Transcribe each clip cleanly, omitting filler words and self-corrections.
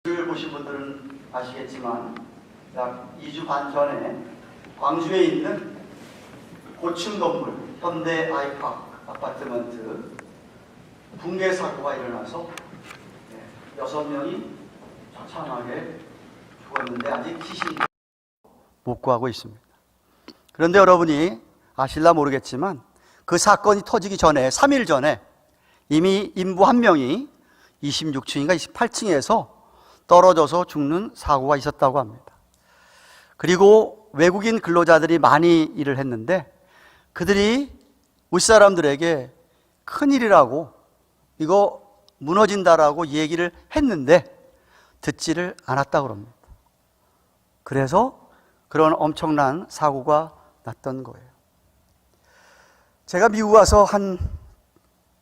를 보신 분들은 아시겠지만 약 2주 반 전에 광주에 있는 고층 건물 현대 아이파크 아파트먼트 붕괴 사고가 일어나서 6명이 처참하게 죽었는데 아직 시신이 못 구하고 있습니다. 그런데 여러분이 아실라 모르겠지만 그 사건이 터지기 전에 3일 전에 이미 인부 한 명이 26층인가 28층에서 떨어져서 죽는 사고가 있었다고 합니다. 그리고 외국인 근로자들이 많이 일을 했는데 그들이 우리 사람들에게 큰일이라고 이거 무너진다라고 얘기를 했는데 듣지를 않았다고 합니다. 그래서 그런 엄청난 사고가 났던 거예요. 제가 미국 와서 한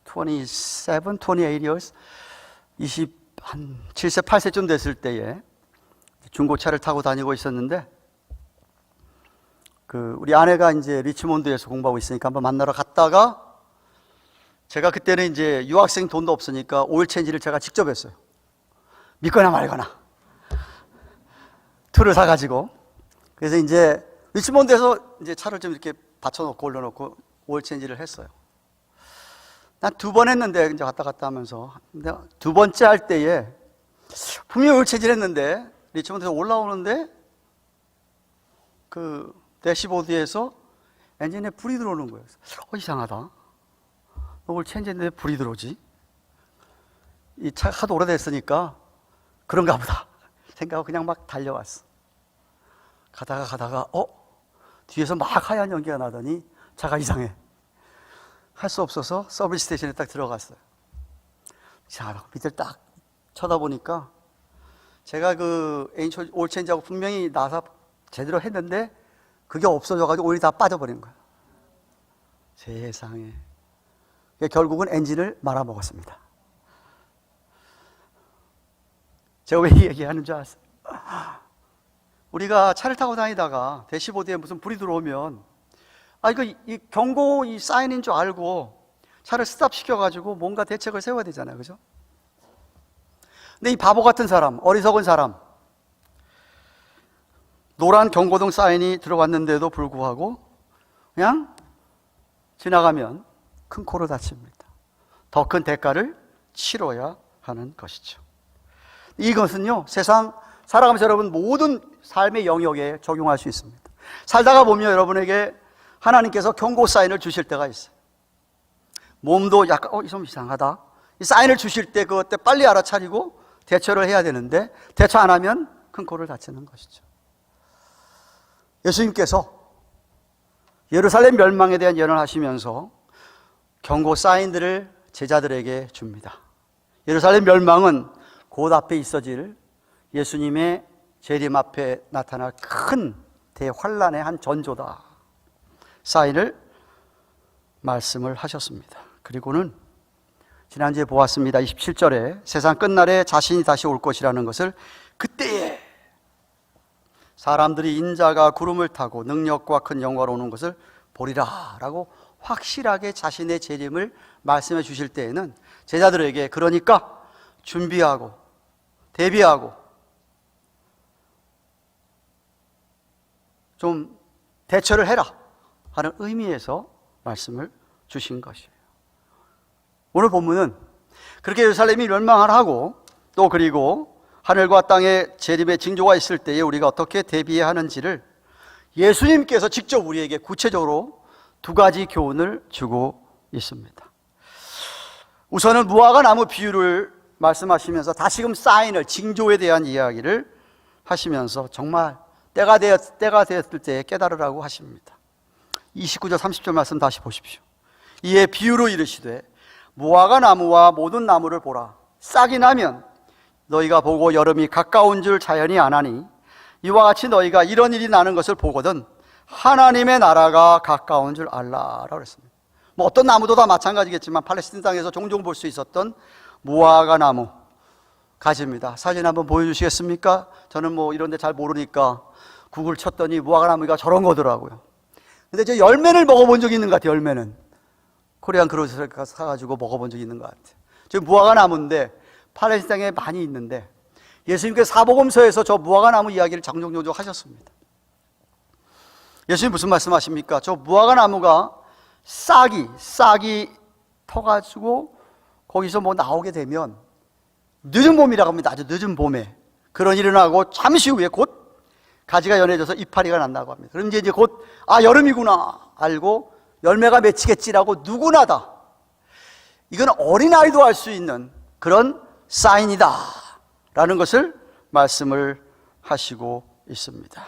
27, 28 years, 한 7세, 8세쯤 됐을 때에 중고차를 타고 다니고 있었는데 우리 아내가 이제 리치몬드에서 공부하고 있으니까 한번 만나러 갔다가 제가 그때는 이제 유학생 돈도 없으니까 오일 체인지를 제가 직접 했어요. 믿거나 말거나. 툴을 사가지고. 그래서 이제 리치몬드에서 이제 차를 좀 이렇게 받쳐놓고 올려놓고 오일 체인지를 했어요. 난 2번 했는데 이제 왔다 갔다 하면서 근데 2번째 할 때에 분명히 오일 체인지를 했는데 리치몬드에서 올라오는데 그 대시보드에서 엔진에 불이 들어오는 거예요. 이상하다. 오일 체인지인데 불이 들어오지? 이 차가 하도 오래됐으니까 그런가 보다 생각하고 그냥 막 달려왔어. 가다가 뒤에서 막 하얀 연기가 나더니 차가 이상해. 할 수 없어서 서비스 스테이션에 딱 들어갔어요. 자, 밑을 딱 쳐다보니까 제가 그 오일 체인지하고 분명히 나사 제대로 했는데 그게 없어져가지고 오일이 다 빠져버린 거예요. 세상에. 결국은 엔진을 말아먹었습니다. 제가 왜 이 얘기하는 줄 아세요? 우리가 차를 타고 다니다가 대시보드에 무슨 불이 들어오면 이 경고 이 사인인 줄 알고 차를 스탑 시켜가지고 뭔가 대책을 세워야 되잖아요. 그죠? 근데 이 바보 같은 사람, 어리석은 사람, 노란 경고등 사인이 들어왔는데도 불구하고 그냥 지나가면 큰 코를 다칩니다. 더 큰 대가를 치러야 하는 것이죠. 이것은요, 세상 살아가면서 여러분 모든 삶의 영역에 적용할 수 있습니다. 살다가 보면 여러분에게 하나님께서 경고 사인을 주실 때가 있어요. 몸도 약간 이 좀 이상하다. 이 사인을 주실 때 그때 빨리 알아차리고 대처를 해야 되는데 대처 안 하면 큰 코를 다치는 것이죠. 예수님께서 예루살렘 멸망에 대한 예언을 하시면서 경고 사인들을 제자들에게 줍니다. 예루살렘 멸망은 곧 앞에 있어질 예수님의 재림 앞에 나타날 큰 대환란의 한 전조다. 사인을 말씀을 하셨습니다. 그리고는 지난주에 보았습니다. 27절에 세상 끝날에 자신이 다시 올 것이라는 것을 그때에 사람들이 인자가 구름을 타고 능력과 큰 영광으로 오는 것을 보리라 라고 확실하게 자신의 재림을 말씀해 주실 때에는 제자들에게 그러니까 준비하고 대비하고 좀 대처를 해라 하는 의미에서 말씀을 주신 것이에요. 오늘 본문은 그렇게 예루살렘이 멸망을 하고 또 그리고 하늘과 땅의 재림의 징조가 있을 때에 우리가 어떻게 대비해야 하는지를 예수님께서 직접 우리에게 구체적으로 2가지 교훈을 주고 있습니다. 우선은 무화과 나무 비유를 말씀하시면서 다시금 사인을 징조에 대한 이야기를 하시면서 정말 때가 되었을 때에 깨달으라고 하십니다. 29절 30절 말씀 다시 보십시오. 이에 비유로 이르시되 무화과 나무와 모든 나무를 보라. 싹이 나면 너희가 보고 여름이 가까운 줄 자연히 아나니 이와 같이 너희가 이런 일이 나는 것을 보거든 하나님의 나라가 가까운 줄 알라라고 그랬습니다. 어떤 나무도 다 마찬가지겠지만 팔레스틴 땅에서 종종 볼 수 있었던 무화과 나무 가지입니다. 사진 한번 보여주시겠습니까? 저는 이런 데 잘 모르니까 구글 쳤더니 무화과 나무가 저런 거더라고요. 근데 저 열매를 먹어본 적이 있는 것 같아요. 열매는 코리안 그로스를 사가지고 먹어본 적이 있는 것 같아요. 저 무화과 나무인데 팔레스타인에 많이 있는데 예수님께서 사복음서에서 저 무화과나무 이야기를 장종종 하셨습니다. 예수님 무슨 말씀하십니까? 저 무화과나무가 싹이 터가지고 거기서 뭐 나오게 되면 늦은 봄이라고 합니다. 아주 늦은 봄에 그런 일이 일어나고 잠시 후에 곧 가지가 연해져서 이파리가 난다고 합니다. 그럼 이제 곧 여름이구나 알고 열매가 맺히겠지라고 누구나 다, 이건 어린아이도 알 수 있는 그런 사인이다 라는 것을 말씀을 하시고 있습니다.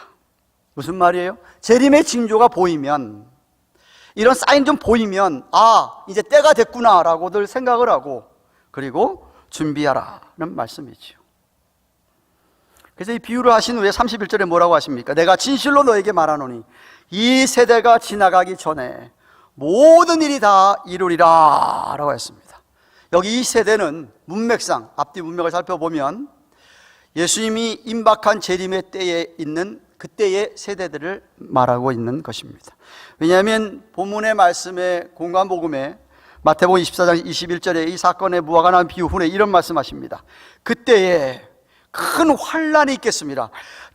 무슨 말이에요? 재림의 징조가 보이면, 이런 사인 좀 보이면 이제 때가 됐구나 라고들 생각을 하고, 그리고 준비하라는 말씀이지요. 그래서 이 비유를 하신 후에 31절에 뭐라고 하십니까? 내가 진실로 너에게 말하노니 이 세대가 지나가기 전에 모든 일이 다 이루리라 라고 했습니다. 여기 이 세대는 문맥상, 앞뒤 문맥을 살펴보면 예수님이 임박한 재림의 때에 있는 그때의 세대들을 말하고 있는 것입니다. 왜냐하면 본문의 말씀에, 공관복음에 마태복음 24장 21절에 이 사건의 무화과나무 비유 후에 이런 말씀하십니다. 그때에 큰 환란이 있겠습니다.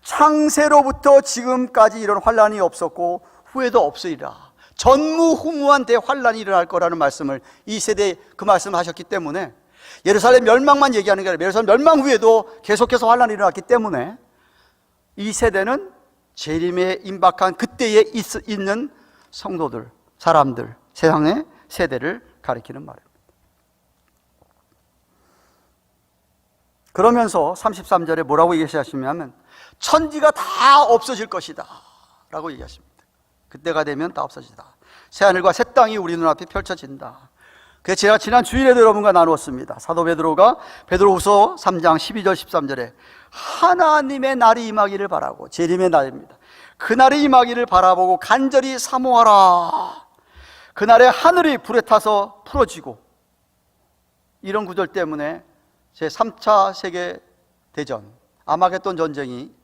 창세로부터 지금까지 이런 환란이 없었고 후에도 없으리라. 전무후무한 대환란이 일어날 거라는 말씀을 이 세대에 그 말씀을 하셨기 때문에, 예루살렘 멸망만 얘기하는 게 아니라 예루살렘 멸망 후에도 계속해서 환란이 일어났기 때문에 이 세대는 재림에 임박한 그때에 있는 성도들, 사람들, 세상의 세대를 가리키는 말입니다. 그러면서 33절에 뭐라고 얘기하시냐면 천지가 다 없어질 것이다 라고 얘기하십니다. 그때가 되면 다 없어지다. 새하늘과 새 땅이 우리 눈앞에 펼쳐진다. 그래서 제가 지난 주일에도 여러분과 나누었습니다. 사도 베드로가 베드로후서 3장 12절 13절에 하나님의 날이 임하기를 바라고, 재림의 날입니다. 그날이 임하기를 바라보고 간절히 사모하라. 그날에 하늘이 불에 타서 풀어지고, 이런 구절 때문에 제3차 세계대전, 아마겟돈 전쟁이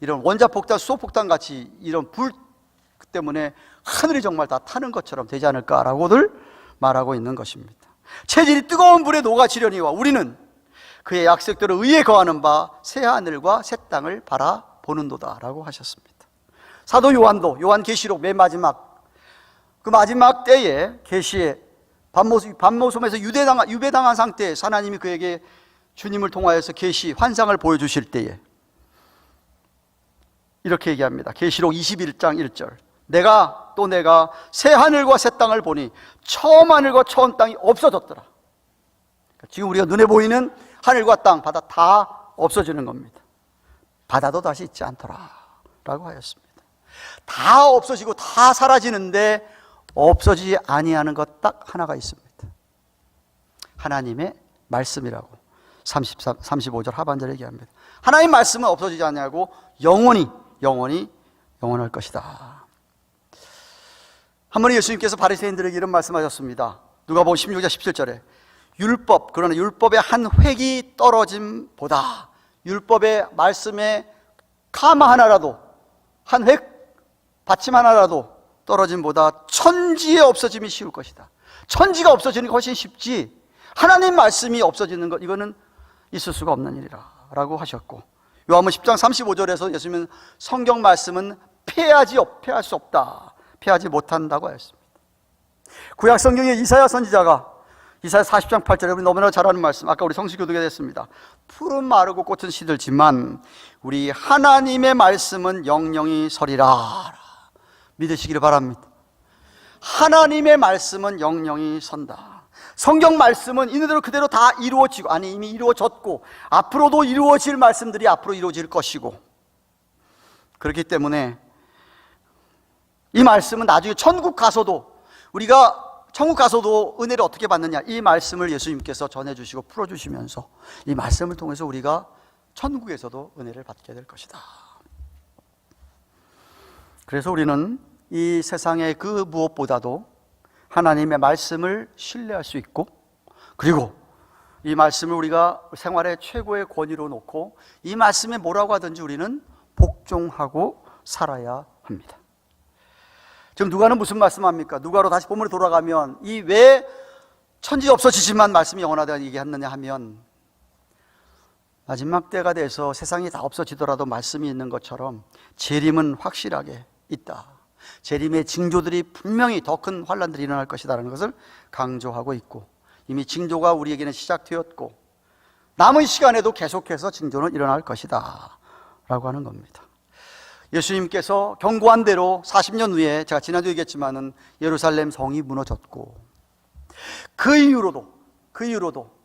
이런 원자폭탄, 수소폭탄 같이 이런 불 때문에 하늘이 정말 다 타는 것처럼 되지 않을까라고들 말하고 있는 것입니다. 체질이 뜨거운 불에 녹아지려니와 우리는 그의 약속대로 의에 거하는 바 새 하늘과 새 땅을 바라보는도다 라고 하셨습니다. 사도 요한도 요한계시록 맨 마지막, 그 마지막 때에 계시에 밤모섬에서 유배당한 상태에 하나님이 그에게 주님을 통하여서 계시 환상을 보여주실 때에 이렇게 얘기합니다. 계시록 21장 1절 내가 새 하늘과 새 땅을 보니 처음 하늘과 처음 땅이 없어졌더라. 지금 우리가 눈에 보이는 하늘과 땅, 바다 다 없어지는 겁니다. 바다도 다시 있지 않더라 라고 하였습니다. 다 없어지고 다 사라지는데 없어지지 아니하는 것 딱 하나가 있습니다. 하나님의 말씀이라고 35절 하반절에 얘기합니다. 하나님의 말씀은 없어지지 않냐고 영원히 영원할 것이다. 한 번에 예수님께서 바리새인들에게 이런 말씀하셨습니다. 누가복음 16장 17절에 그러나 율법의 한 획이 떨어짐보다, 율법의 말씀에 카마 하나라도, 한 획 받침 하나라도 떨어짐보다 천지의 없어짐이 쉬울 것이다. 천지가 없어지는 게 훨씬 쉽지 하나님 말씀이 없어지는 것, 이거는 있을 수가 없는 일이라 라고 하셨고, 요한복음 10장 35절에서 예수님은 성경 말씀은 폐할 수 없다, 폐하지 못한다고 하였습니다. 구약 성경의 이사야 선지자가 이사야 40장 8절에 우리 너무나 잘 아는 말씀, 아까 우리 성식교도가 됐습니다. 푸른 마르고 꽃은 시들지만 우리 하나님의 말씀은 영영이 서리라. 믿으시기를 바랍니다. 하나님의 말씀은 영영이 선다. 성경 말씀은 이대로 그대로 다 이루어지고, 아니 이미 이루어졌고 앞으로도 이루어질 말씀들이 앞으로 이루어질 것이고, 그렇기 때문에 이 말씀은 나중에 천국 가서도, 우리가 천국 가서도 은혜를 어떻게 받느냐, 이 말씀을 예수님께서 전해주시고 풀어주시면서 이 말씀을 통해서 우리가 천국에서도 은혜를 받게 될 것이다. 그래서 우리는 이 세상의 그 무엇보다도 하나님의 말씀을 신뢰할 수 있고, 그리고 이 말씀을 우리가 생활의 최고의 권위로 놓고 이 말씀에 뭐라고 하든지 우리는 복종하고 살아야 합니다. 지금 누가는 무슨 말씀합니까? 누가로 다시 본문으로 돌아가면 이 왜 천지 없어지지만 말씀이 영원하다고 얘기했느냐 하면, 마지막 때가 돼서 세상이 다 없어지더라도 말씀이 있는 것처럼 재림은 확실하게 있다. 재림의 징조들이 분명히 더 큰 환란들이 일어날 것이다라는 것을 강조하고 있고, 이미 징조가 우리에게는 시작되었고 남은 시간에도 계속해서 징조는 일어날 것이다 라고 하는 겁니다. 예수님께서 경고한 대로 40년 후에, 제가 지난주에 얘기했지만은 예루살렘 성이 무너졌고, 그 이후로도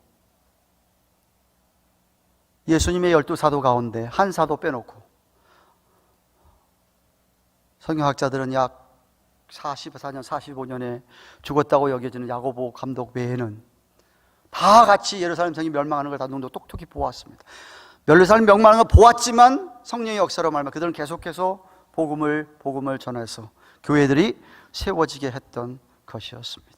예수님의 12사도 가운데 한 사도 빼놓고 성경학자들은 약 44년, 45년에 죽었다고 여겨지는 야고보 감독 외에는 다 같이 예루살렘 성이 멸망하는 걸 다 눈으로 똑똑히 보았습니다. 예루살렘 멸망하는 걸 보았지만 성령의 역사로 말하면 그들은 계속해서 복음을 전해서 교회들이 세워지게 했던 것이었습니다.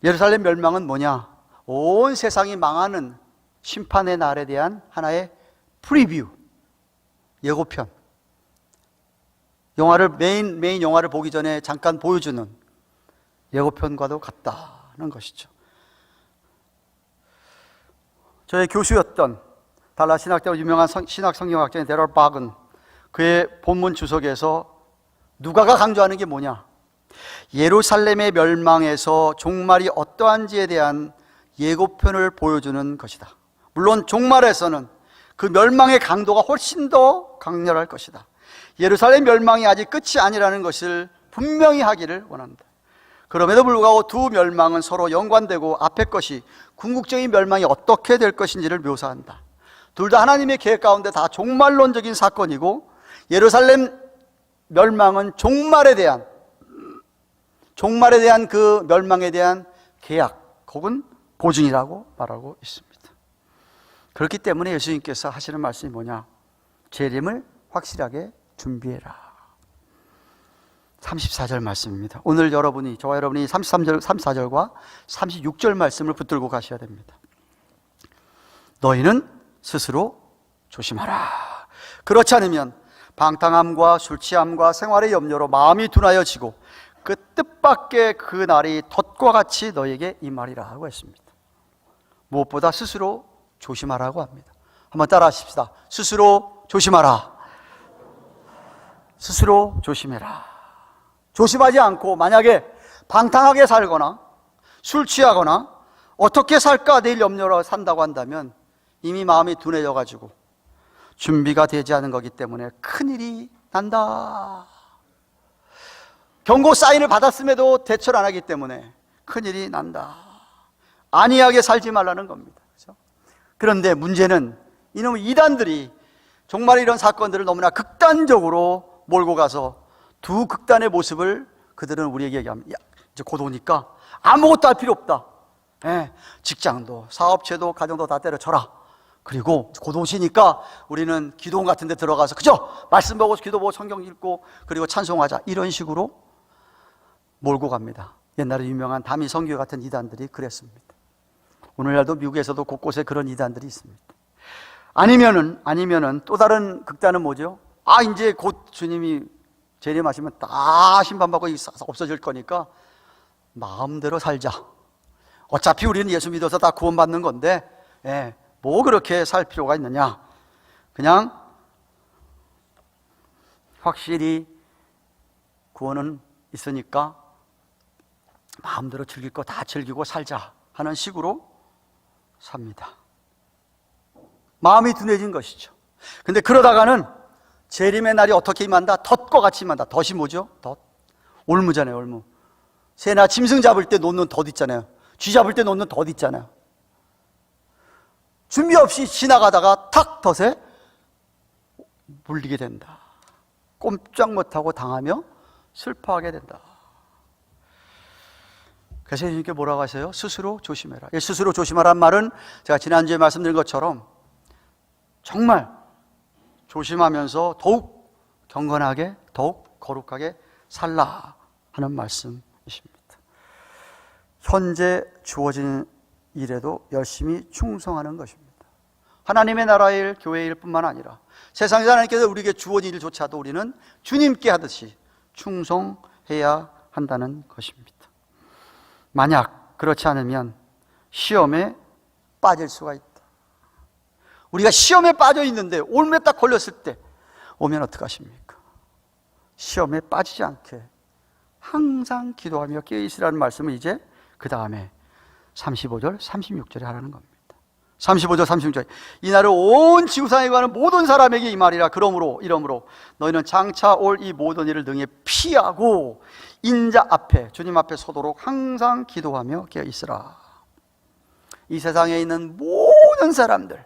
예루살렘 멸망은 뭐냐? 온 세상이 망하는 심판의 날에 대한 하나의 프리뷰, 예고편. 영화를 메인 영화를 보기 전에 잠깐 보여주는 예고편과도 같다는 것이죠. 저의 교수였던 달라 신학대학 유명한 신학 성경학자인 데럴 박은 그의 본문 주석에서 누가가 강조하는 게 뭐냐? 예루살렘의 멸망에서 종말이 어떠한지에 대한 예고편을 보여주는 것이다. 물론 종말에서는 그 멸망의 강도가 훨씬 더 강렬할 것이다. 예루살렘 멸망이 아직 끝이 아니라는 것을 분명히 하기를 원한다. 그럼에도 불구하고 두 멸망은 서로 연관되고 앞의 것이 궁극적인 멸망이 어떻게 될 것인지를 묘사한다. 둘 다 하나님의 계획 가운데 다 종말론적인 사건이고, 예루살렘 멸망은 종말에 대한 그 멸망에 대한 계약 혹은 보증이라고 말하고 있습니다. 그렇기 때문에 예수님께서 하시는 말씀이 뭐냐? 재림을 확실하게 준비해라. 34절 말씀입니다. 오늘 저와 여러분이 33절, 34절과 36절 말씀을 붙들고 가셔야 됩니다. 너희는 스스로 조심하라. 그렇지 않으면 방탕함과 술 취함과 생활의 염려로 마음이 둔하여지고 그 뜻밖의 그 날이 덫과 같이 너에게 임하리라 하고 했습니다. 무엇보다 스스로 조심하라고 합니다. 한번 따라 하십시다. 스스로 조심하라. 스스로 조심해라. 조심하지 않고 만약에 방탕하게 살거나 술 취하거나 어떻게 살까 내일 염려로 산다고 한다면 이미 마음이 둔해져 가지고 준비가 되지 않은 거기 때문에 큰일이 난다. 경고 사인을 받았음에도 대처를 안 하기 때문에 큰일이 난다. 안이하게 살지 말라는 겁니다. 그렇죠? 그런데 문제는 이놈 이단들이 정말 이런 사건들을 너무나 극단적으로 몰고 가서 두 극단의 모습을 그들은 우리에게 얘기합니다. 야, 이제 곧 오니까 아무것도 할 필요 없다. 직장도 사업체도 가정도 다 때려쳐라. 그리고 곧 오시니까 우리는 기도원 같은 데 들어가서 그죠? 말씀 보고 기도 보고 성경 읽고 그리고 찬송하자. 이런 식으로 몰고 갑니다. 옛날에 유명한 다미 선교회 같은 이단들이 그랬습니다. 오늘날도 미국에서도 곳곳에 그런 이단들이 있습니다. 아니면은 또 다른 극단은 뭐죠? 이제 곧 주님이 재림하시면 다 심판받고 없어질 거니까 마음대로 살자. 어차피 우리는 예수 믿어서 다 구원받는 건데 뭐 그렇게 살 필요가 있느냐. 그냥 확실히 구원은 있으니까 마음대로 즐길 거 다 즐기고 살자 하는 식으로 삽니다. 마음이 둔해진 것이죠. 근데 그러다가는 재림의 날이 어떻게 임한다? 덫과 같이 임한다. 덫이 뭐죠? 덫. 올무잖아요, 올무. 새나 짐승 잡을 때 놓는 덫 있잖아요. 쥐 잡을 때 놓는 덫 있잖아요. 준비 없이 지나가다가 탁 덫에 물리게 된다. 꼼짝 못하고 당하며 슬퍼하게 된다. 그래서 예수님께 뭐라고 하세요? 스스로 조심해라. 스스로 조심하란 말은 제가 지난주에 말씀드린 것처럼 정말 조심하면서 더욱 경건하게, 더욱 거룩하게 살라 하는 말씀이십니다. 현재 주어진 일에도 열심히 충성하는 것입니다. 하나님의 나라의 일, 교회의 일뿐만 아니라 세상에서 하나님께서 우리에게 주어진 일조차도 우리는 주님께 하듯이 충성해야 한다는 것입니다. 만약 그렇지 않으면 시험에 빠질 수가 있다. 우리가 시험에 빠져 있는데 올매 딱 걸렸을 때 오면 어떡하십니까? 시험에 빠지지 않게 항상 기도하며 깨어있으라는 말씀을 이제 그 다음에 35절, 36절에 하라는 겁니다. 35절, 36절. 이날을 온 지구상에 관한 모든 사람에게 이 말이라. 그러므로 이러므로 너희는 장차 올 이 모든 일을 등에 피하고 인자 앞에, 주님 앞에 서도록 항상 기도하며 깨어있으라. 이 세상에 있는 모든 사람들,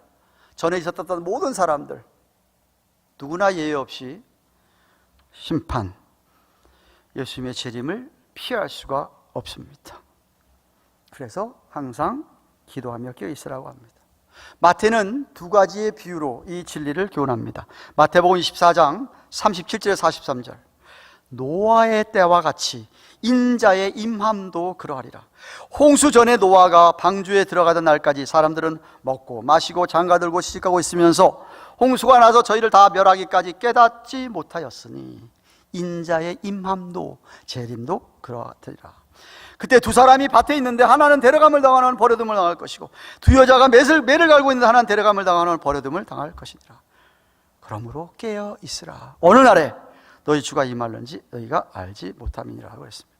전에 있었던 모든 사람들, 누구나 예외 없이 심판, 예수님의 재림을 피할 수가 없습니다. 그래서 항상 기도하며 깨어있으라고 합니다. 마태는 두 가지의 비유로 이 진리를 교훈합니다. 마태복음 24장 37절 43절. 노아의 때와 같이 인자의 임함도 그러하리라. 홍수 전에 노아가 방주에 들어가던 날까지 사람들은 먹고 마시고 장가들고 시집가고 있으면서 홍수가 나서 저희를 다 멸하기까지 깨닫지 못하였으니 인자의 임함도 재림도 그러하리라. 그때 두 사람이 밭에 있는데 하나는 데려감을 당하는 버려둠을 당할 것이고 두 여자가 매를 갈고 있는데 하나는 데려감을 당하는 버려둠을 당할 것이니라. 그러므로 깨어 있으라. 어느 날에 너희 주가 임할는지 너희가 알지 못함이니라 하고 했습니다.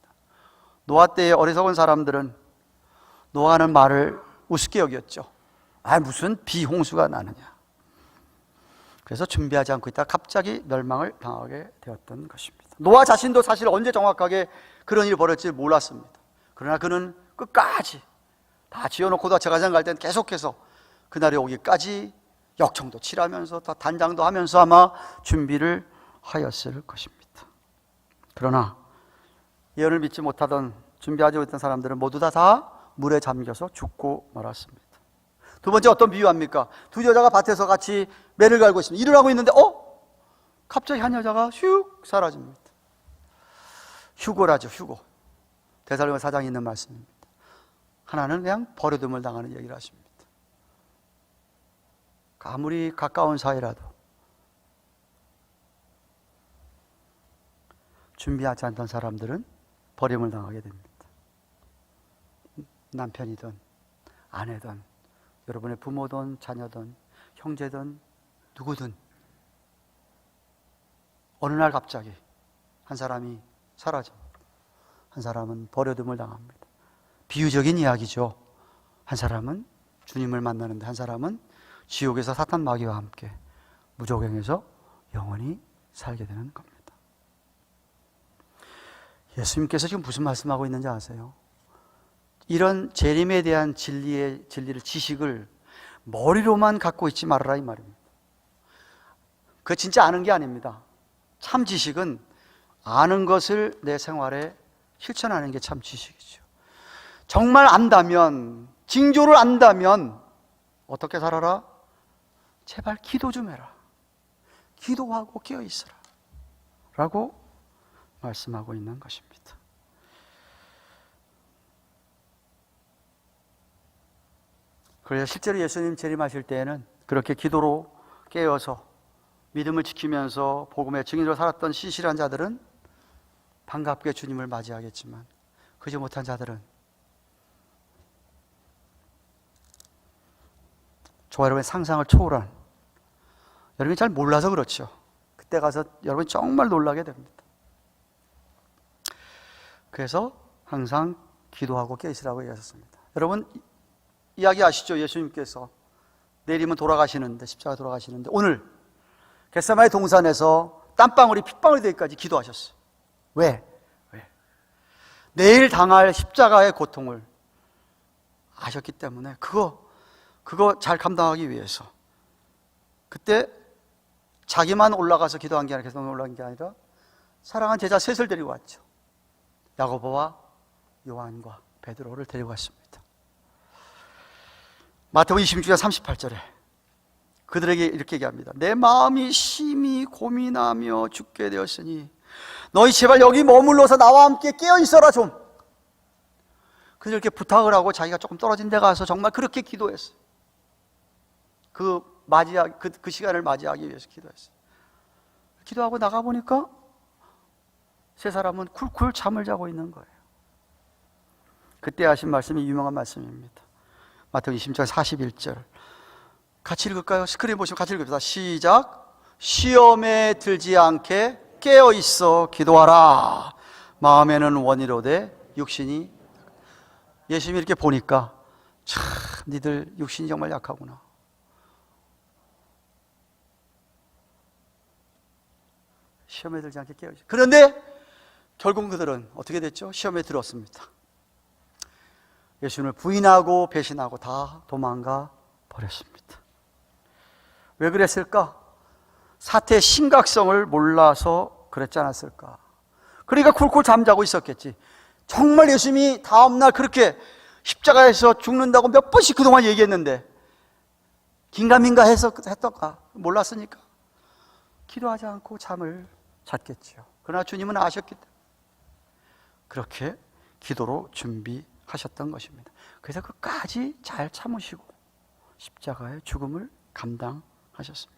노아 때의 어리석은 사람들은 노아하는 말을 우습게 여겼죠. 무슨 비홍수가 나느냐. 그래서 준비하지 않고 있다가 갑자기 멸망을 당하게 되었던 것입니다. 노아 자신도 사실 언제 정확하게 그런 일이 벌어질지 몰랐습니다. 그러나 그는 끝까지 다 지어놓고도 제가장 갈 때는 계속해서 그날이 오기까지 역청도 칠하면서 다 단장도 하면서 아마 준비를 하였을 것입니다. 그러나 예언을 믿지 못하던, 준비하지 못했던 사람들은 모두 다 물에 잠겨서 죽고 말았습니다. 두 번째 어떤 비유합니까? 두 여자가 밭에서 같이 매를 갈고 있습니다. 일을 하고 있는데 갑자기 한 여자가 슉 사라집니다. 휴고라죠, 휴고. 데살로니가 4장에 있는 말씀입니다. 하나는 그냥 버려둠을 당하는 얘기를 하십니다. 아무리 가까운 사이라도 준비하지 않던 사람들은 버림을 당하게 됩니다. 남편이든 아내든 여러분의 부모든 자녀든 형제든 누구든 어느 날 갑자기 한 사람이 사라집니다. 한 사람은 버려둠을 당합니다. 비유적인 이야기죠. 한 사람은 주님을 만나는데 한 사람은 지옥에서 사탄 마귀와 함께 무저갱에서 영원히 살게 되는 겁니다. 예수님께서 지금 무슨 말씀하고 있는지 아세요? 이런 재림에 대한 진리를, 지식을 머리로만 갖고 있지 말아라 이 말입니다. 그거 진짜 아는 게 아닙니다. 참 지식은 아는 것을 내 생활에 실천하는 게 참 지식이죠. 정말 안다면, 징조를 안다면 어떻게 살아라? 제발 기도 좀 해라. 기도하고 깨어 있으라 라고 말씀하고 있는 것입니다. 그래서 실제로 예수님 재림하실 때에는 그렇게 기도로 깨어서 믿음을 지키면서 복음의 증인으로 살았던 신실한 자들은 반갑게 주님을 맞이하겠지만 그지 못한 자들은 저와 여러분의 상상을 초월한, 여러분이 잘 몰라서 그렇죠. 그때 가서 여러분이 정말 놀라게 됩니다. 그래서 항상 기도하고 깨어있으라고 얘기하셨습니다. 여러분 이야기 아시죠? 예수님께서 내일이면 돌아가시는데, 십자가 돌아가시는데 오늘 겟세마네 동산에서 땀방울이 핏방울이 되기까지 기도하셨어요. 왜? 내일 당할 십자가의 고통을 아셨기 때문에 그거 잘 감당하기 위해서 그때 자기만 올라가서 기도한 게 아니라, 계속 올라간 게 아니라 사랑한 제자 셋을 데리고 왔죠. 야고보와 요한과 베드로를 데리고 왔습니다. 마태복음 26장 38절에 그들에게 이렇게 얘기합니다. 내 마음이 심히 고민하며 죽게 되었으니 너희 제발 여기 머물러서 나와 함께 깨어 있어라 좀. 그래서 이렇게 부탁을 하고 자기가 조금 떨어진 데 가서 정말 그렇게 기도했어요. 그 시간을 맞이하기 위해서 기도했어요. 기도하고 나가보니까 세 사람은 쿨쿨 잠을 자고 있는 거예요. 그때 하신 말씀이 유명한 말씀입니다. 마태복음 26장 41절. 같이 읽을까요? 스크린 보시면 같이 읽읍시다. 시작. 시험에 들지 않게 깨어 있어 기도하라. 마음에는 원이로되 육신이. 예수님이 이렇게 보니까 참 니들 육신이 정말 약하구나. 시험에 들지 않게 깨어 있어. 그런데 결국 그들은 어떻게 됐죠? 시험에 들었습니다. 예수님을 부인하고 배신하고 다 도망가 버렸습니다. 왜 그랬을까? 사태의 심각성을 몰라서 그랬지 않았을까? 그러니까 쿨쿨 잠자고 있었겠지. 정말 예수님이 다음날 그렇게 십자가에서 죽는다고 몇 번씩 그동안 얘기했는데 긴가민가 해서 했던가? 몰랐으니까 기도하지 않고 잠을 잤겠지요. 그러나 주님은 아셨기 때문에 그렇게 기도로 준비하셨던 것입니다. 그래서 끝까지 잘 참으시고 십자가의 죽음을 감당하셨습니다.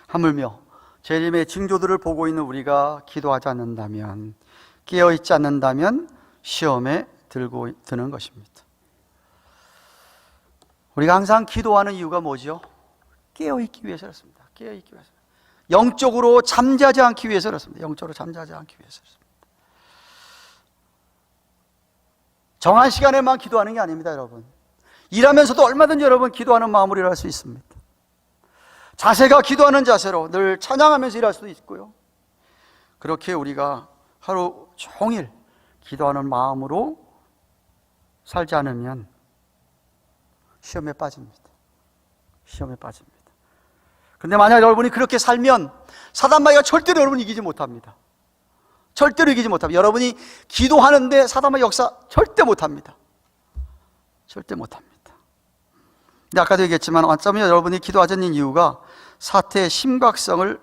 하물며 재림의 징조들을 보고 있는 우리가 기도하지 않는다면, 깨어있지 않는다면 시험에 드는 것입니다. 우리가 항상 기도하는 이유가 뭐죠? 깨어있기 위해서 그렇습니다. 깨어있기 위해서. 영적으로 잠자지 않기 위해서 그렇습니다. 영적으로 잠자지 않기 위해서 그렇습니다. 정한 시간에만 기도하는 게 아닙니다, 여러분. 일하면서도 얼마든지 여러분 기도하는 마음으로 일할 수 있습니다. 자세가 기도하는 자세로 늘 찬양하면서 일할 수도 있고요. 그렇게 우리가 하루 종일 기도하는 마음으로 살지 않으면 시험에 빠집니다. 시험에 빠집니다. 그런데 만약 여러분이 그렇게 살면 사단마귀가 절대로 여러분을 이기지 못합니다. 절대로 이기지 못합니다. 여러분이 기도하는데 사단마귀 역사 절대 못합니다. 절대 못합니다. 근데 아까도 얘기했지만 어쩌면 여러분이 기도하지 않는 이유가 사태의 심각성을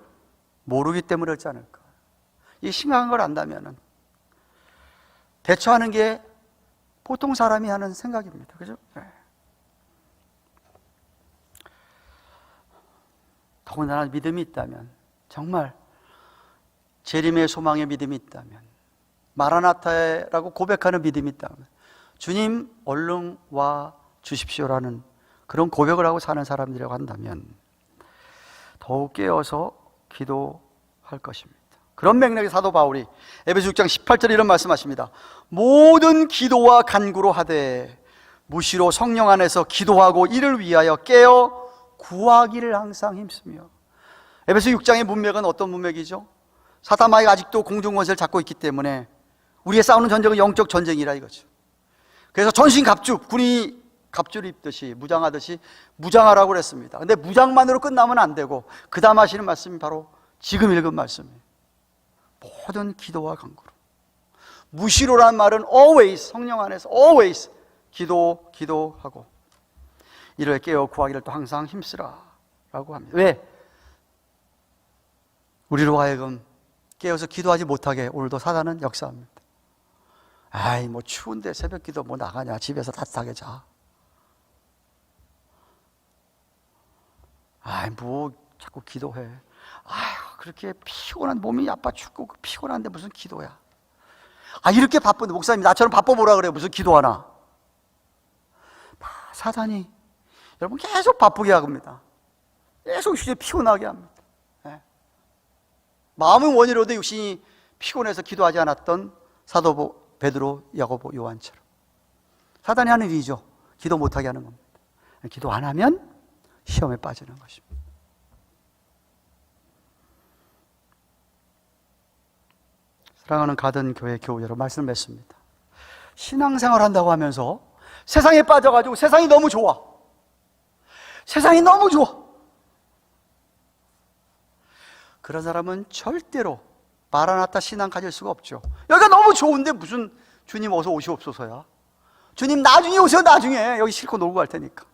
모르기 때문에 그렇지 않을까. 이 심각한 걸 안다면은 대처하는 게 보통 사람이 하는 생각입니다. 그죠? 네. 더군다나 믿음이 있다면, 정말 재림의 소망의 믿음이 있다면, 마라나타라고 고백하는 믿음이 있다면, 주님 얼른 와 주십시오라는 그런 고백을 하고 사는 사람들이라고 한다면 더욱 깨어서 기도할 것입니다. 그런 맥락의 사도 바울이 에베소 6장 18절에 이런 말씀하십니다. 모든 기도와 간구로 하되 무시로 성령 안에서 기도하고 이를 위하여 깨어 구하기를 항상 힘쓰며. 에베소 6장의 문맥은 어떤 문맥이죠? 사탄마귀가 아직도 공중권세를 잡고 있기 때문에 우리의 싸우는 전쟁은 영적 전쟁이라 이거죠. 그래서 전신갑주, 군이 갑주를 입듯이 무장하듯이 무장하라고 그랬습니다. 근데 무장만으로 끝나면 안 되고 그 다음 하시는 말씀이 바로 지금 읽은 말씀이에요. 모든 기도와 간구로. 무시로란 말은 always, 성령 안에서 always 기도하고 이를 깨어 구하기를 또 항상 힘쓰라 라고 합니다. 왜? 우리로 하여금 깨어서 기도하지 못하게 오늘도 사단은 역사합니다. 아이 뭐 추운데 새벽 기도 뭐 나가냐, 집에서 따뜻하게 자. 아이 뭐 자꾸 기도해. 아휴 그렇게 피곤한, 몸이 아파 죽고 피곤한데 무슨 기도야. 아 이렇게 바쁜데 목사님 나처럼 바빠보라 그래요. 무슨 기도하나. 다 사단이 여러분 계속 바쁘게 합니다. 계속 육신이 피곤하게 합니다. 네. 마음은 원이로도 육신이 피곤해서 기도하지 않았던 사도 베드로, 야고보, 요한처럼 사단이 하는 일이죠. 기도 못하게 하는 겁니다. 기도 안 하면 시험에 빠지는 것입니다. 사랑하는 가든 교회 교우 여러분, 말씀을 맺습니다. 신앙생활 한다고 하면서 세상에 빠져가지고 세상이 너무 좋아. 세상이 너무 좋아. 그런 사람은 절대로 마라나타 신앙 가질 수가 없죠. 여기가 너무 좋은데 무슨 주님 어서 오시옵소서야. 주님 나중에 오세요. 나중에 여기 실컷 놀고 갈 테니까.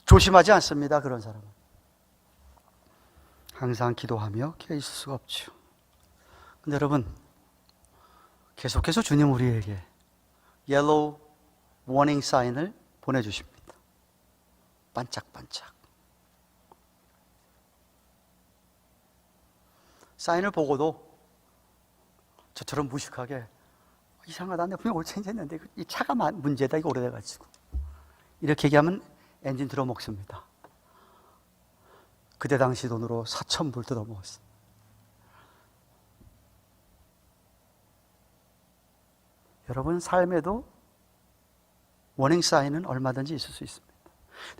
조심하지 않습니다. 그런 사람은 항상 기도하며 깨어 있을 수가 없죠. 근데 여러분 계속해서 주님 우리에게 옐로우 워닝 사인을 보내주십니다. 반짝반짝. 사인을 보고도 저처럼 무식하게 이상하다, 내가 분명 옳지 했는데 이 차가 문제다, 이거 오래돼가지고 이렇게 얘기하면 엔진 들어 먹습니다. 그때 당시 돈으로 4,000불 뜯어 먹었어요. 여러분, 삶에도 워닝 사인은 얼마든지 있을 수 있습니다.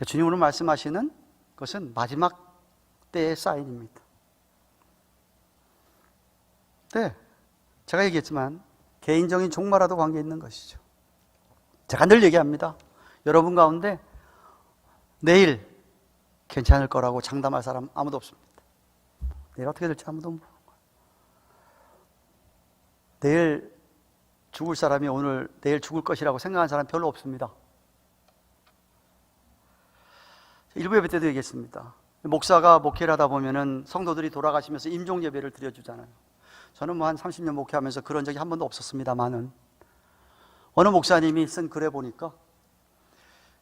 주님 오늘 말씀하시는 것은 마지막 때의 사인입니다. 네, 제가 얘기했지만 개인적인 종말와도 관계 있는 것이죠. 제가 늘 얘기합니다. 여러분 가운데 내일 괜찮을 거라고 장담할 사람 아무도 없습니다. 내일 어떻게 될지 아무도 모르는 거예요. 내일 죽을 사람이 내일 죽을 것이라고 생각하는 사람 별로 없습니다. 일부 예배 때도 얘기했습니다. 목사가 목회를 하다 보면은 성도들이 돌아가시면서 임종 예배를 드려주잖아요. 저는 한 30년 목회하면서 그런 적이 한 번도 없었습니다만은, 어느 목사님이 쓴 글에 보니까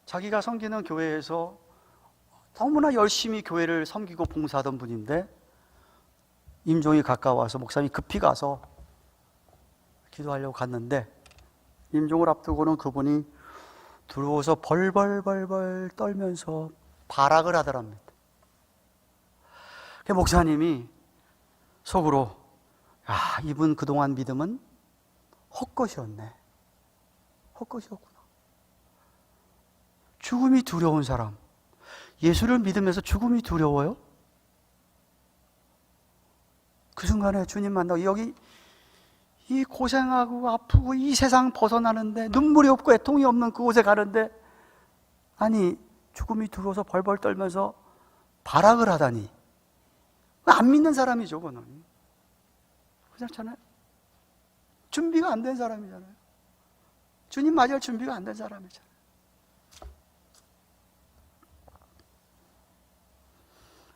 자기가 섬기는 교회에서 너무나 열심히 교회를 섬기고 봉사하던 분인데 임종이 가까워서 목사님이 급히 가서 기도하려고 갔는데, 임종을 앞두고는 그분이 들어오서 벌벌벌벌 떨면서 발악을 하더랍니다. 그 목사님이 속으로, 야, 이분 그동안 믿음은 헛것이었네. 헛것이었구나. 죽음이 두려운 사람, 예수를 믿으면서 죽음이 두려워요? 그 순간에 주님 만나고 여기 이 고생하고 아프고 이 세상 벗어나는데 눈물이 없고 애통이 없는 그곳에 가는데, 아니 죽음이 두려워서 벌벌 떨면서 발악을 하다니, 안 믿는 사람이죠. 그거는 그렇잖아요. 준비가 안 된 사람이잖아요. 주님 맞이할 준비가 안 된 사람이잖아요.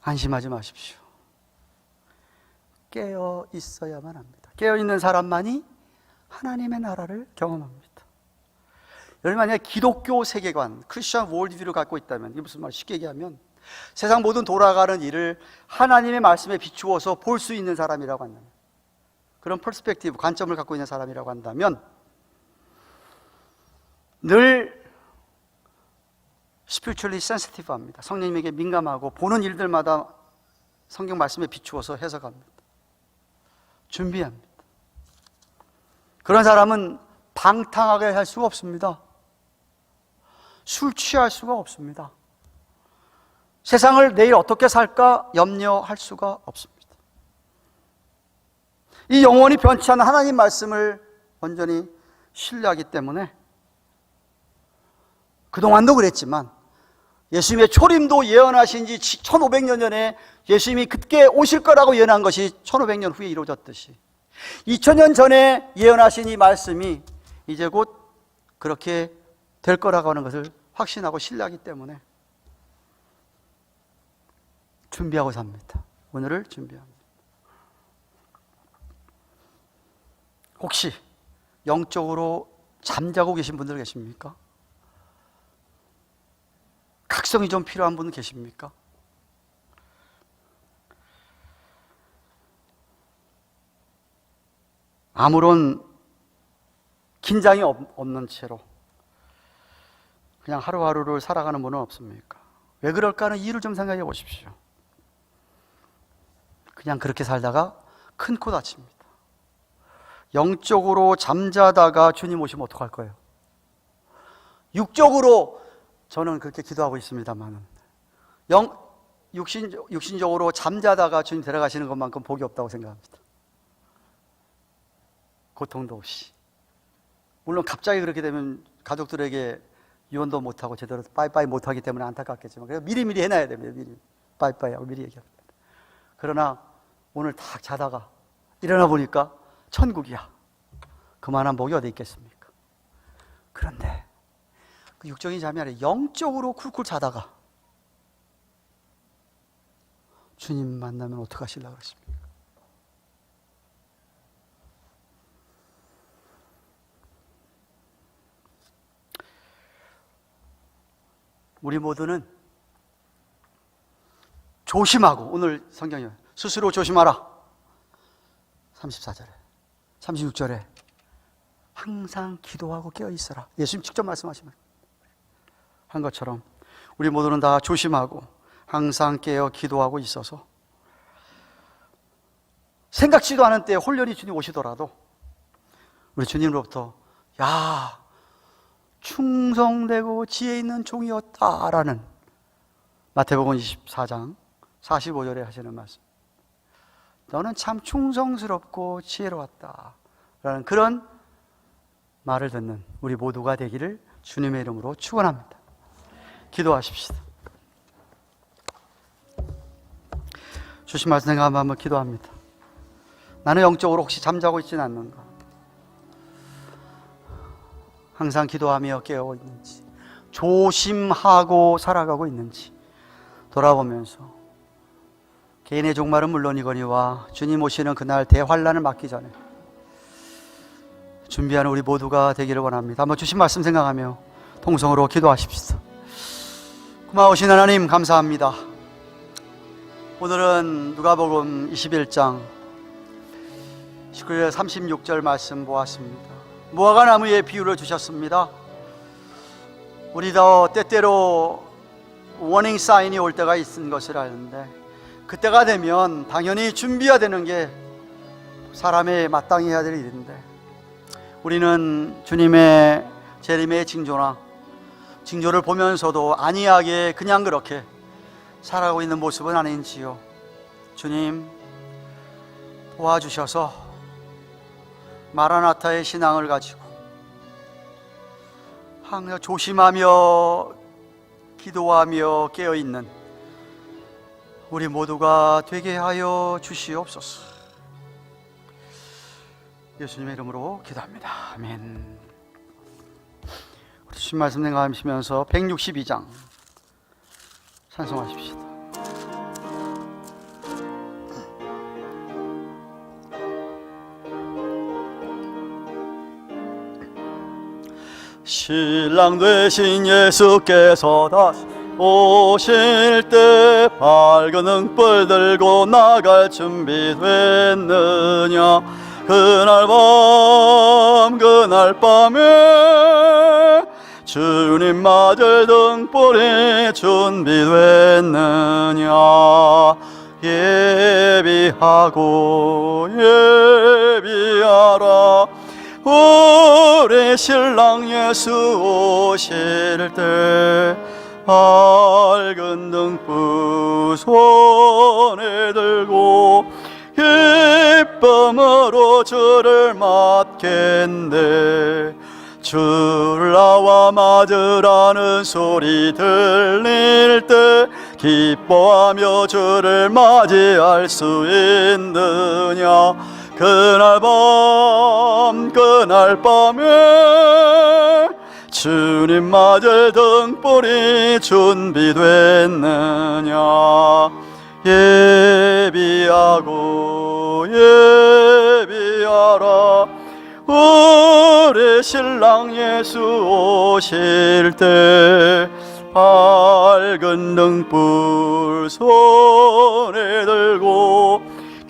안심하지 마십시오. 깨어 있어야만 합니다. 깨어 있는 사람만이 하나님의 나라를 경험합니다. 여러분, 만약에 기독교 세계관, 크리스천 월드뷰를 갖고 있다면, 이게 무슨 말, 쉽게 얘기하면 세상 모든 돌아가는 일을 하나님의 말씀에 비추어서 볼 수 있는 사람이라고 한다면, 그런 퍼스펙티브, 관점을 갖고 있는 사람이라고 한다면, 늘 spiritually sensitive 합니다. 성령님에게 민감하고 보는 일들마다 성경 말씀에 비추어서 해석합니다. 준비합니다. 그런 사람은 방탕하게 할 수가 없습니다. 술 취할 수가 없습니다. 세상을 내일 어떻게 살까 염려할 수가 없습니다. 이 영원히 변치 않는 하나님 말씀을 온전히 신뢰하기 때문에, 그동안도 그랬지만 예수님의 초림도 예언하신 지 1500년 전에 예수님이 그때 오실 거라고 예언한 것이 1500년 후에 이루어졌듯이, 2000년 전에 예언하신 이 말씀이 이제 곧 그렇게 될 거라고 하는 것을 확신하고 신뢰하기 때문에 준비하고 삽니다. 오늘을 준비합니다. 혹시 영적으로 잠자고 계신 분들 계십니까? 각성이 좀 필요한 분 계십니까? 아무런 긴장이 없는 채로 그냥 하루하루를 살아가는 분은 없습니까? 왜 그럴까 하는 이유를 좀 생각해 보십시오. 그냥 그렇게 살다가 큰 코 다칩니다. 영적으로 잠자다가 주님 오시면 어떡할 거예요? 육적으로 저는 그렇게 기도하고 있습니다만, 육신적으로 잠자다가 주님 데려가시는 것만큼 복이 없다고 생각합니다. 고통도 없이. 물론 갑자기 그렇게 되면 가족들에게 유언도 못하고 제대로 빠이빠이 못하기 때문에 안타깝겠지만, 그래서 미리미리 해놔야 됩니다. 미리 빠이빠이하고 미리 얘기합니다. 그러나 오늘 딱 자다가 일어나 보니까 천국이야. 그만한 복이 어디 있겠습니까? 그런데 그 육적인 잠이 아니라 영적으로 쿨쿨 자다가 주님 만나면 어떡하시려고 그러십니까? 우리 모두는 조심하고, 오늘 성경이 스스로 조심하라. 34절에 36절에 항상 기도하고 깨어 있어라. 예수님 직접 말씀하시면 한 것처럼 우리 모두는 다 조심하고 항상 깨어 기도하고 있어서 생각지도 않은 때에 홀연히 주님 오시더라도 우리 주님으로부터 야, 충성되고 지혜 있는 종이었다라는 마태복음 24장 45절에 하시는 말씀, 너는 참 충성스럽고 지혜로웠다 라는 그런 말을 듣는 우리 모두가 되기를 주님의 이름으로 축원합니다. 기도하십시다. 주신 말씀 생각하면 한번 기도합니다. 나는 영적으로 혹시 잠자고 있지는 않는가? 항상 기도하며 깨어 있는지, 조심하고 살아가고 있는지 돌아보면서 개인의 종말은 물론이거니와 주님 오시는 그날 대환란을 맞기 전에 준비하는 우리 모두가 되기를 원합니다. 한번 주신 말씀 생각하며 통성으로 기도하십시다. 고마우신 하나님 감사합니다. 오늘은 누가복음 21장 19절 36절 말씀 보았습니다. 무화과 나무의 비유를 주셨습니다. 우리도 때때로 워닝 사인이 올 때가 있는 것을 아는데 그때가 되면 당연히 준비해야 되는 게 사람의 마땅히 해야 될 일인데 우리는 주님의 재림의 징조를 보면서도 안이하게 그냥 그렇게 살아가고 있는 모습은 아닌지요. 주님 도와주셔서 마라나타의 신앙을 가지고 항상 조심하며 기도하며 깨어있는 우리 모두가 되게 하여 주시옵소서. 예수님의 이름으로 기도합니다. 아멘. 우리 주신 말씀 생각하시면서 162장 찬송하십시다. 신랑 되신 예수께서 다시 오실 때 밝은 등불 들고 나갈 준비 됐느냐? 그날 밤에 주님 맞을 등불이 준비됐느냐? 예비하라. 우리 신랑 예수 오실 때 밝은 등불 손에 들고 기쁨으로 주를 맞겠네. 주를 나와 맞으라는 소리 들릴 때 기뻐하며 주를 맞이할 수 있느냐? 그날 밤에 주님 맞을 등불이 준비됐느냐? 예비하라. 우리 신랑 예수 오실 때 밝은 등불 손에 들고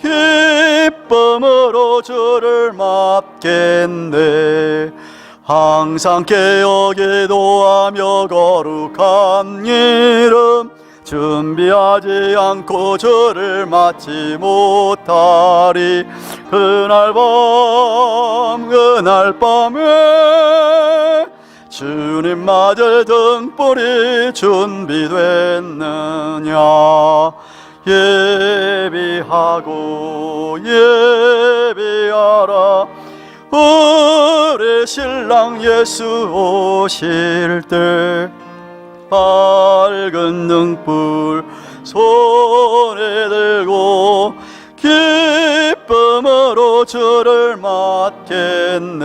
기쁨으로 주를 맞겠네. 항상 깨어 기도하며 거룩한 이름 준비하지 않고 주를 맞지 못하리. 그날 밤에 주님 맞을 등불이 준비됐느냐? 예비하라. 우리 신랑 예수 오실 때 밝은 등불 손에 들고 기쁨으로 주를 맞겠네.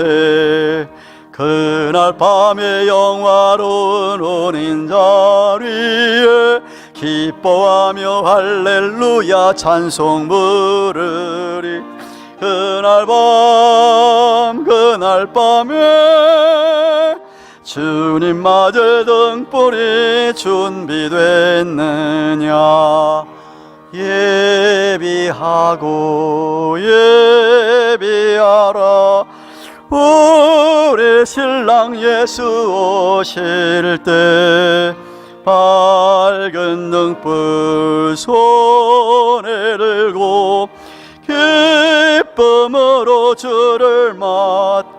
그날 밤에 영화로운 혼인 자리에 기뻐하며 할렐루야 찬송 부르리. 그날 밤에 주님 맞을 등불이 준비됐느냐? 예비하고 예비하라. 우리 신랑 예수 오실 때 밝은 등불 손에 들고 기쁨으로 주를 맞겠네.